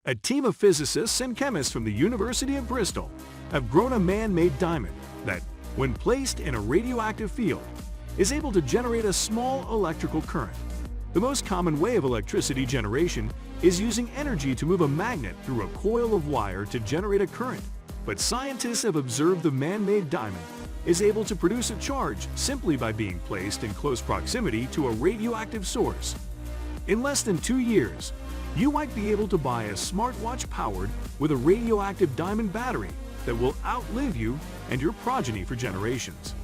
A team of physicists and chemists from the University of Bristol have grown a man-made diamond that, when placed in a radioactive field, is able to generate a small electrical current. The most common way of electricity generation is using energy to move a magnet through a coil of wire to generate a current. But scientists have observed the man-made diamond is able to produce a charge simply by being placed in close proximity to a radioactive source. In less than 2 years, you might be able to buy a smartwatch powered with a radioactive diamond battery that will outlive you and your progeny for generations.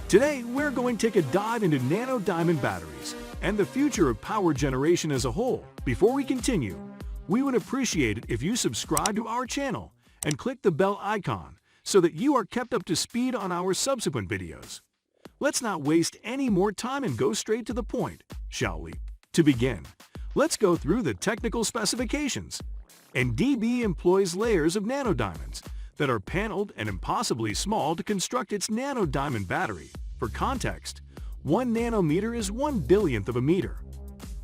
Today, we're going to take a dive into nano diamond batteries and the future of power generation as a whole. Before we continue, we would appreciate it if you subscribe to our channel and click the bell icon so that you are kept up to speed on our subsequent videos. Let's not waste any more time and go straight to the point, shall we? To begin, let's go through the technical specifications. NDB employs layers of nanodiamonds that are paneled and impossibly small to construct its nano diamond battery. For context, 1 nanometer is 1/1000th of a meter.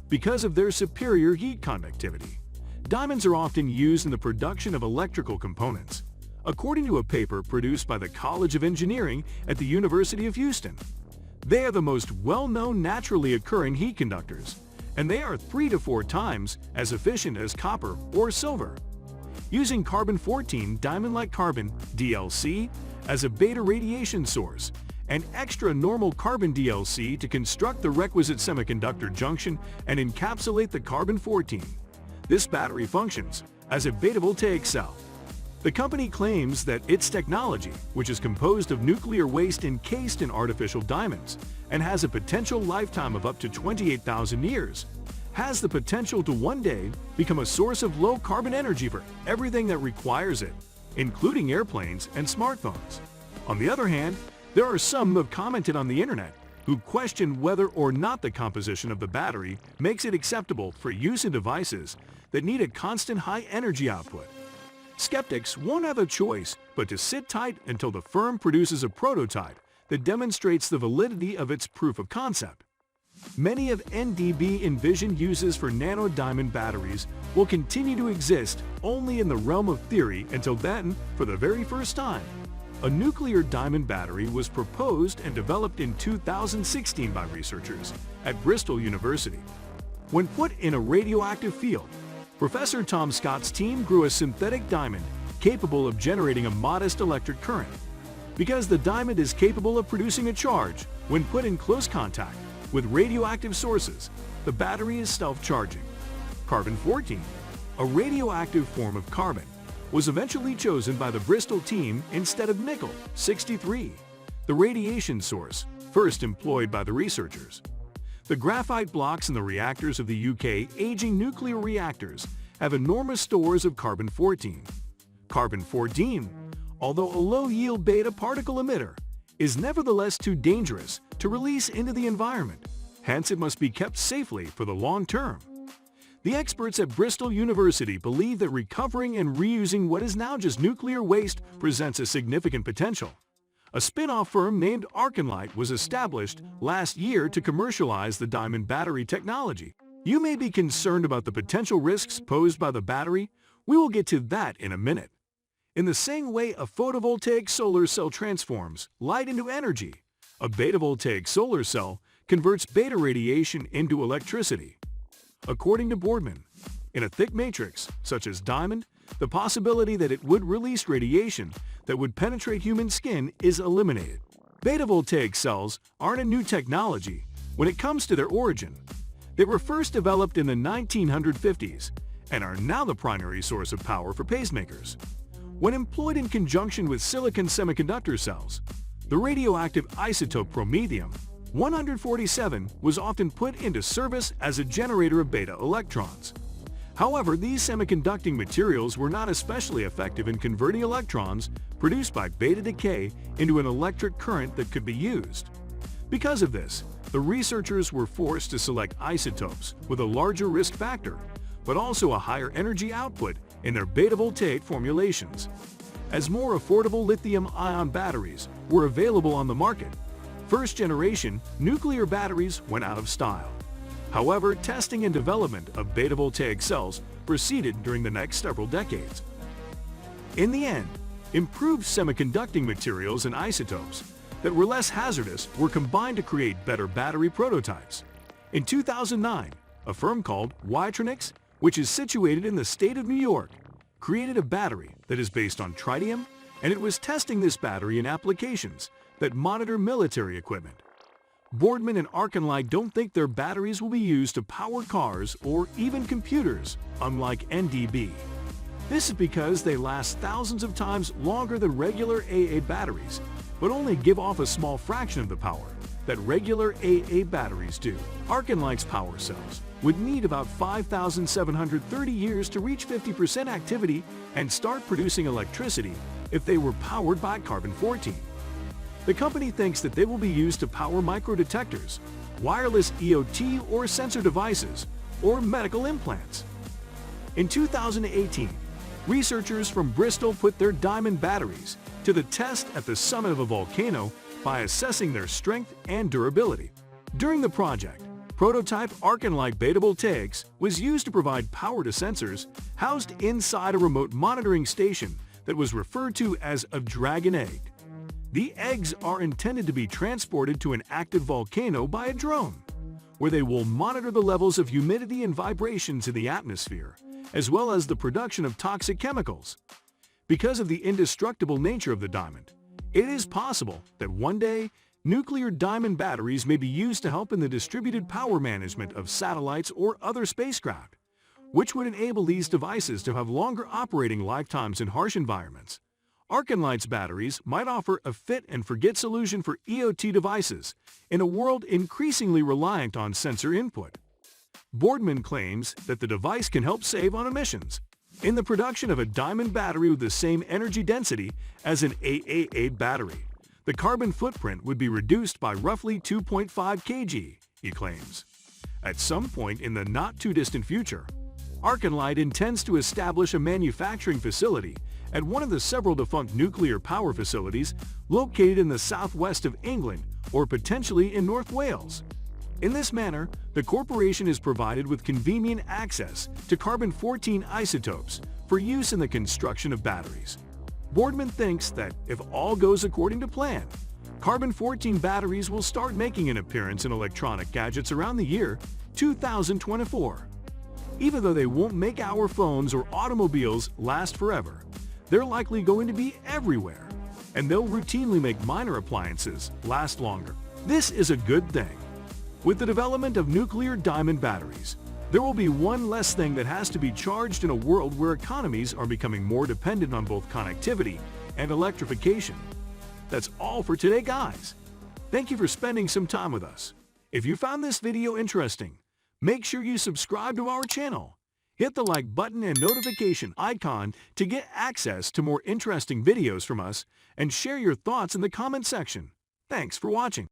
Because of their superior heat conductivity, diamonds are often used in the production of electrical components. According to a paper produced by the College of Engineering at the University of Houston, they are the most well-known naturally occurring heat conductors, and they are 3 to 4 times as efficient as copper or silver. Using carbon-14 diamond-like carbon DLC as a beta radiation source and extra normal carbon DLC to construct the requisite semiconductor junction and encapsulate the carbon-14. This battery functions as a beta voltaic cell. The company claims that its technology, which is composed of nuclear waste encased in artificial diamonds and has a potential lifetime of up to 28,000 years, has the potential to one day become a source of low-carbon energy for everything that requires it, including airplanes and smartphones. On the other hand, there are some who have commented on the internet who question whether or not the composition of the battery makes it acceptable for use in devices that need a constant high energy output. Skeptics won't have a choice but to sit tight until the firm produces a prototype that demonstrates the validity of its proof of concept. Many of NDB envisioned uses for nano diamond batteries will continue to exist only in the realm of theory until then, for the very first time, a nuclear diamond battery was proposed and developed in 2016 by researchers at Bristol University. When put in a radioactive field, Professor Tom Scott's team grew a synthetic diamond capable of generating a modest electric current. Because the diamond is capable of producing a charge when put in close contact with radioactive sources, the battery is self-charging. Carbon-14, a radioactive form of carbon, was eventually chosen by the Bristol team instead of nickel-63, the radiation source first employed by the researchers. The graphite blocks in the reactors of the UK aging nuclear reactors have enormous stores of carbon-14. Carbon-14, although a low-yield beta particle emitter, is nevertheless too dangerous to release into the environment. Hence, it must be kept safely for the long term. The experts at Bristol University believe that recovering and reusing what is now just nuclear waste presents a significant potential. A spin-off firm named Arconlight was established last year to commercialize the diamond battery technology. You may be concerned about the potential risks posed by the battery. We will get to that in a minute. In the same way a photovoltaic solar cell transforms light into energy, a beta voltaic solar cell converts beta radiation into electricity. According to Boardman, in a thick matrix, such as diamond, the possibility that it would release radiation that would penetrate human skin is eliminated. Beta voltaic cells aren't a new technology when it comes to their origin. They were first developed in the 1950s and are now the primary source of power for pacemakers. When employed in conjunction with silicon semiconductor cells, the radioactive isotope promethium-147 was often put into service as a generator of beta electrons. However, these semiconducting materials were not especially effective in converting electrons produced by beta decay into an electric current that could be used. Because of this, the researchers were forced to select isotopes with a larger risk factor, but also a higher energy output in their beta voltaic formulations. As more affordable lithium-ion batteries were available on the market, first-generation nuclear batteries went out of style. However, testing and development of beta voltaic cells proceeded during the next several decades. In the end, improved semiconducting materials and isotopes that were less hazardous were combined to create better battery prototypes. In 2009, a firm called Wytronix, which is situated in the state of New York, created a battery that is based on tritium, and it was testing this battery in applications that monitor military equipment. Boardman and Arconlight don't think their batteries will be used to power cars or even computers, unlike NDB. This is because they last thousands of times longer than regular AA batteries, but only give off a small fraction of the power that regular AA batteries do. Arconlight's power cells would need about 5,730 years to reach 50% activity and start producing electricity if they were powered by carbon-14. The company thinks that they will be used to power microdetectors, wireless EOT or sensor devices, or medical implants. In 2018, researchers from Bristol put their diamond batteries to the test at the summit of a volcano by assessing their strength and durability. During the project, prototype Arconlight Betable TEGs was used to provide power to sensors housed inside a remote monitoring station that was referred to as a dragon egg. The eggs are intended to be transported to an active volcano by a drone, where they will monitor the levels of humidity and vibrations in the atmosphere, as well as the production of toxic chemicals. Because of the indestructible nature of the diamond, it is possible that one day, nuclear diamond batteries may be used to help in the distributed power management of satellites or other spacecraft, which would enable these devices to have longer operating lifetimes in harsh environments. Arconlight's batteries might offer a fit-and-forget solution for EOT devices in a world increasingly reliant on sensor input. Boardman claims that the device can help save on emissions. In the production of a diamond battery with the same energy density as an AA8 battery, the carbon footprint would be reduced by roughly 2.5 kg, he claims. At some point in the not-too-distant future, Arconlight intends to establish a manufacturing facility at one of the several defunct nuclear power facilities located in the southwest of England or potentially in North Wales. In this manner, the corporation is provided with convenient access to carbon-14 isotopes for use in the construction of batteries. Boardman thinks that if all goes according to plan, carbon-14 batteries will start making an appearance in electronic gadgets around the year 2024. Even though they won't make our phones or automobiles last forever, they're likely going to be everywhere, and they'll routinely make minor appliances last longer. This is a good thing. With the development of nuclear diamond batteries, there will be one less thing that has to be charged in a world where economies are becoming more dependent on both connectivity and electrification. That's all for today, guys. Thank you for spending some time with us. If you found this video interesting, make sure you subscribe to our channel. Hit the like button and notification icon to get access to more interesting videos from us, and share your thoughts in the comment section. Thanks for watching.